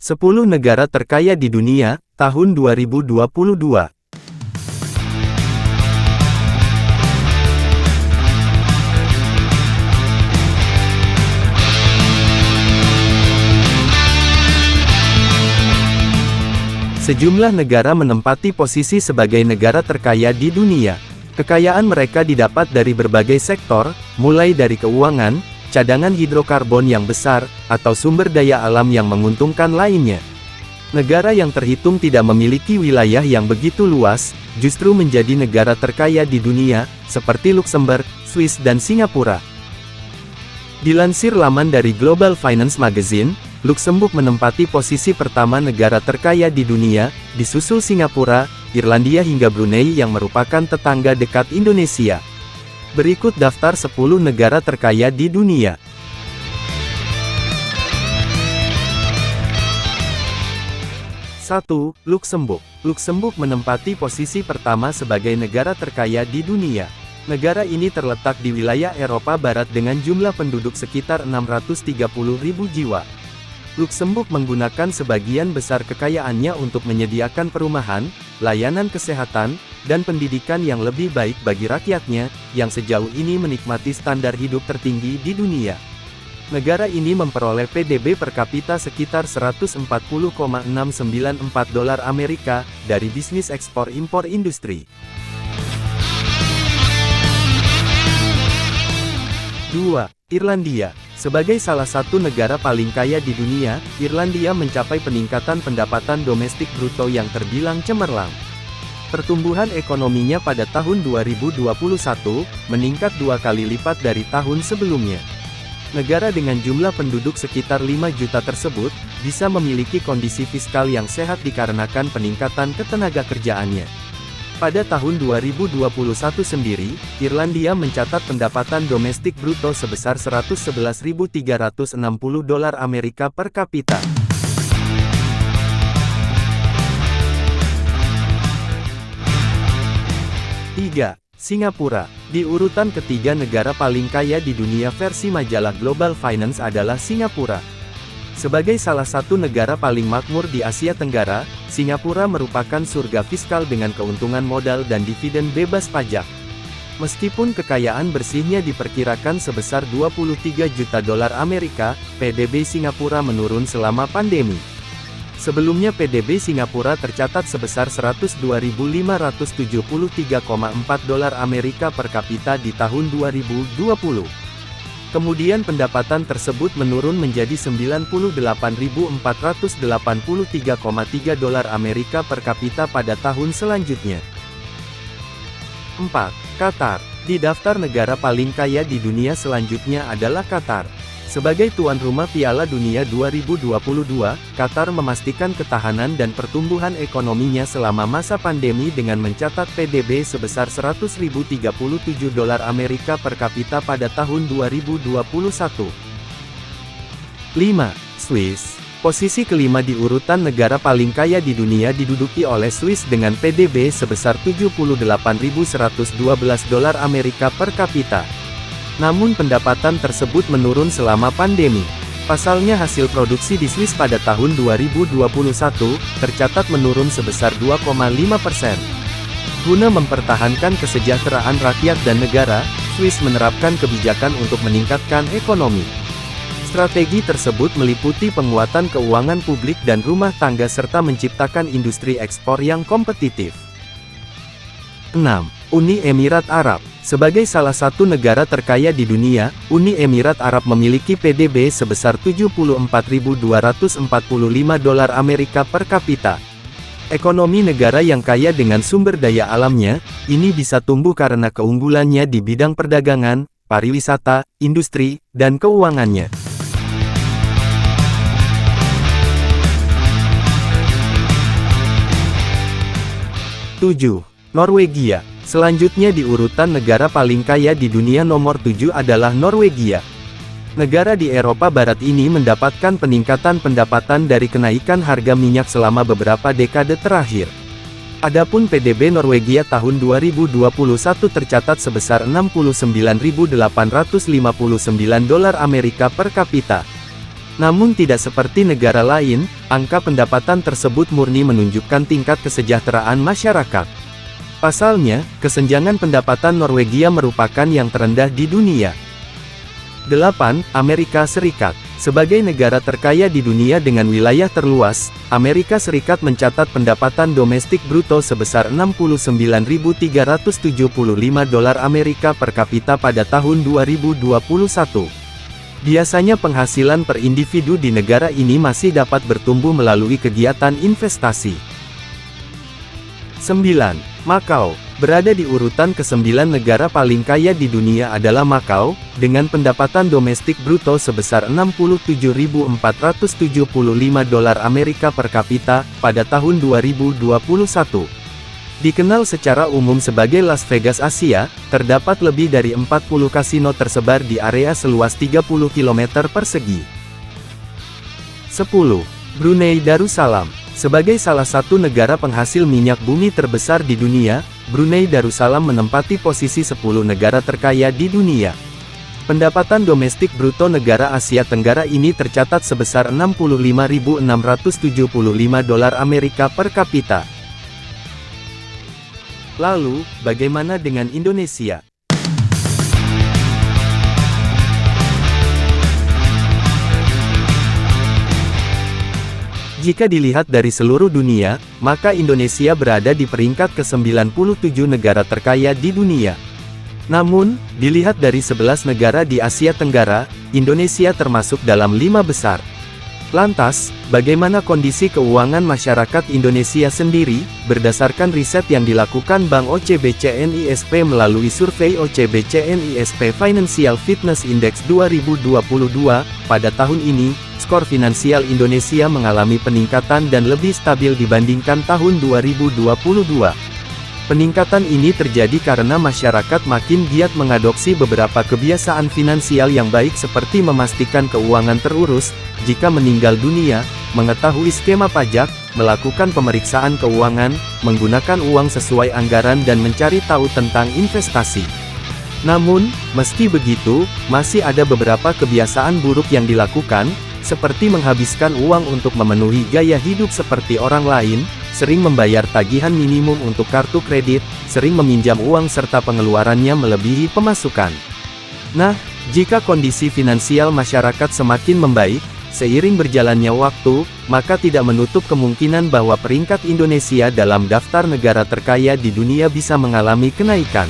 10 negara terkaya di dunia, tahun 2022. Sejumlah negara menempati posisi sebagai negara terkaya di dunia. Kekayaan mereka didapat dari berbagai sektor, mulai dari keuangan, cadangan hidrokarbon yang besar, atau sumber daya alam yang menguntungkan lainnya. Negara yang terhitung tidak memiliki wilayah yang begitu luas, justru menjadi negara terkaya di dunia, seperti Luxembourg, Swiss dan Singapura. Dilansir laman dari Global Finance Magazine, Luxembourg menempati posisi pertama negara terkaya di dunia, disusul Singapura, Irlandia hingga Brunei yang merupakan tetangga dekat Indonesia. Berikut daftar 10 negara terkaya di dunia. 1. Luxembourg. Luxembourg menempati posisi pertama sebagai negara terkaya di dunia. Negara ini terletak di wilayah Eropa Barat dengan jumlah penduduk sekitar 630.000 jiwa. Luxembourg menggunakan sebagian besar kekayaannya untuk menyediakan perumahan, layanan kesehatan, dan pendidikan yang lebih baik bagi rakyatnya, yang sejauh ini menikmati standar hidup tertinggi di dunia. Negara ini memperoleh PDB per kapita sekitar 140,694 dolar Amerika, dari bisnis ekspor-impor industri. 2. Irlandia. Sebagai salah satu negara paling kaya di dunia, Irlandia mencapai peningkatan pendapatan domestik bruto yang terbilang cemerlang. Pertumbuhan ekonominya pada tahun 2021, meningkat 2 kali lipat dari tahun sebelumnya. Negara dengan jumlah penduduk sekitar 5 juta tersebut, bisa memiliki kondisi fiskal yang sehat dikarenakan peningkatan ketenaga kerjaannya. Pada tahun 2021 sendiri, Irlandia mencatat pendapatan domestik bruto sebesar 111.360 dolar Amerika per kapita. 3. Singapura. Di urutan ketiga negara paling kaya di dunia versi majalah Global Finance adalah Singapura. Sebagai salah satu negara paling makmur di Asia Tenggara, Singapura merupakan surga fiskal dengan keuntungan modal dan dividen bebas pajak. Meskipun kekayaan bersihnya diperkirakan sebesar 23 juta dolar Amerika, PDB Singapura menurun selama pandemi. Sebelumnya PDB Singapura tercatat sebesar 102.573,4 dolar Amerika per kapita di tahun 2020. Kemudian pendapatan tersebut menurun menjadi 98.483,3 dolar Amerika per kapita pada tahun selanjutnya. 4. Qatar. Di daftar negara paling kaya di dunia selanjutnya adalah Qatar. Sebagai tuan rumah Piala Dunia 2022, Qatar memastikan ketahanan dan pertumbuhan ekonominya selama masa pandemi dengan mencatat PDB sebesar 100.037 dolar Amerika per kapita pada tahun 2021. 5. Swiss. Posisi kelima di urutan negara paling kaya di dunia diduduki oleh Swiss dengan PDB sebesar 78.112 dolar Amerika per kapita. Namun pendapatan tersebut menurun selama pandemi. Pasalnya hasil produksi di Swiss pada tahun 2021, tercatat menurun sebesar 2,5%. Guna mempertahankan kesejahteraan rakyat dan negara, Swiss menerapkan kebijakan untuk meningkatkan ekonomi. Strategi tersebut meliputi penguatan keuangan publik dan rumah tangga serta menciptakan industri ekspor yang kompetitif. 6. Uni Emirat Arab. Sebagai salah satu negara terkaya di dunia, Uni Emirat Arab memiliki PDB sebesar 74.245 dolar Amerika per kapita. Ekonomi negara yang kaya dengan sumber daya alamnya, ini bisa tumbuh karena keunggulannya di bidang perdagangan, pariwisata, industri, dan keuangannya. 7. Norwegia. Selanjutnya di urutan negara paling kaya di dunia nomor 7 adalah Norwegia. Negara di Eropa Barat ini mendapatkan peningkatan pendapatan dari kenaikan harga minyak selama beberapa dekade terakhir. Adapun PDB Norwegia tahun 2021 tercatat sebesar 69.859 dolar Amerika per kapita. Namun tidak seperti negara lain, angka pendapatan tersebut murni menunjukkan tingkat kesejahteraan masyarakat. Pasalnya, kesenjangan pendapatan Norwegia merupakan yang terendah di dunia. 8. Amerika Serikat. Sebagai negara terkaya di dunia dengan wilayah terluas, Amerika Serikat mencatat pendapatan domestik bruto sebesar $69.375 Amerika per kapita pada tahun 2021. Biasanya penghasilan per individu di negara ini masih dapat bertumbuh melalui kegiatan investasi. 9. Makau. Berada di urutan ke-9 negara paling kaya di dunia adalah Makau, dengan pendapatan domestik bruto sebesar $67.475 Amerika per kapita, pada tahun 2021. Dikenal secara umum sebagai Las Vegas Asia, terdapat lebih dari 40 kasino tersebar di area seluas 30 km persegi. 10. Brunei Darussalam. Sebagai salah satu negara penghasil minyak bumi terbesar di dunia, Brunei Darussalam menempati posisi 10 negara terkaya di dunia. Pendapatan domestik bruto negara Asia Tenggara ini tercatat sebesar $65.675 Amerika per kapita. Lalu, bagaimana dengan Indonesia? Jika dilihat dari seluruh dunia, maka Indonesia berada di peringkat ke-97 negara terkaya di dunia. Namun, dilihat dari 11 negara di Asia Tenggara, Indonesia termasuk dalam 5 besar. Lantas, bagaimana kondisi keuangan masyarakat Indonesia sendiri? Berdasarkan riset yang dilakukan Bank OCBC NISP melalui survei OCBC NISP Financial Fitness Index 2022, pada tahun ini, skor finansial Indonesia mengalami peningkatan dan lebih stabil dibandingkan tahun 2022. Peningkatan ini terjadi karena masyarakat makin giat mengadopsi beberapa kebiasaan finansial yang baik seperti memastikan keuangan terurus, jika meninggal dunia, mengetahui skema pajak, melakukan pemeriksaan keuangan, menggunakan uang sesuai anggaran dan mencari tahu tentang investasi. Namun, meski begitu, masih ada beberapa kebiasaan buruk yang dilakukan, seperti menghabiskan uang untuk memenuhi gaya hidup seperti orang lain, sering membayar tagihan minimum untuk kartu kredit, sering meminjam uang serta pengeluarannya melebihi pemasukan. Nah, jika kondisi finansial masyarakat semakin membaik, seiring berjalannya waktu, maka tidak menutup kemungkinan bahwa peringkat Indonesia dalam daftar negara terkaya di dunia bisa mengalami kenaikan.